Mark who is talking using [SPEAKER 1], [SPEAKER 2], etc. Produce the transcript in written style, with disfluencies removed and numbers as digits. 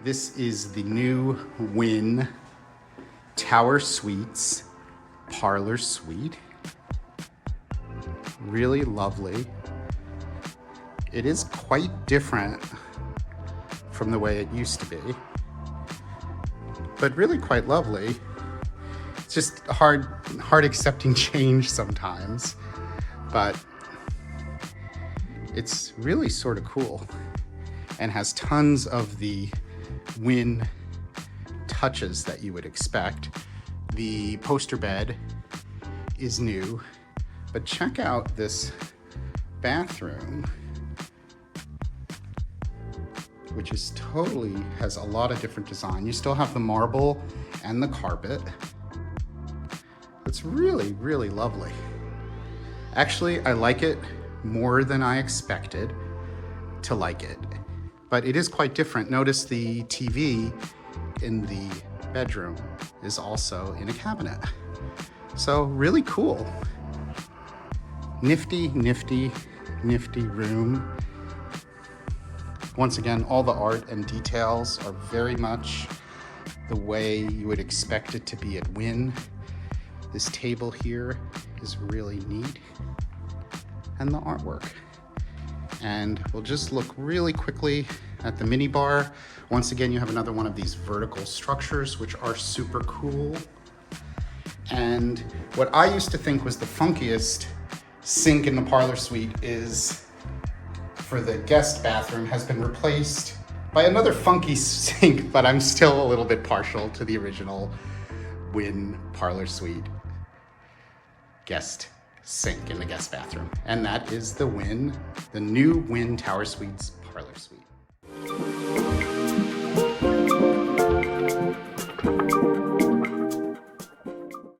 [SPEAKER 1] This is the new Wynn Tower Suites Parlor Suite. Really lovely. It is quite different from the way it used to be, but really quite lovely. It's just hard accepting change sometimes, but it's really sort of cool and has tons of the Wynn touches that you would expect. The poster bed is new, but check out this bathroom, which is totally has a lot of different design. You still have the marble and the carpet. It's really, really lovely. Actually, I like it more than I expected to like it, but it is quite different. Notice the TV in the bedroom is also in a cabinet. So really cool. Nifty, nifty, nifty room. Once again, all the art and details are very much the way you would expect it to be at Wynn. This table here is really neat, and the artwork. And we'll just look really quickly at the mini bar. Once again, you have another one of these vertical structures, which are super cool. And what I used to think was the funkiest sink in the parlor suite is for the guest bathroom has been replaced by another funky sink, but I'm still a little bit partial to the original Wynn Parlor Suite guest sink in the guest bathroom. And that is the new Wynn Tower Suites Parlor Suite.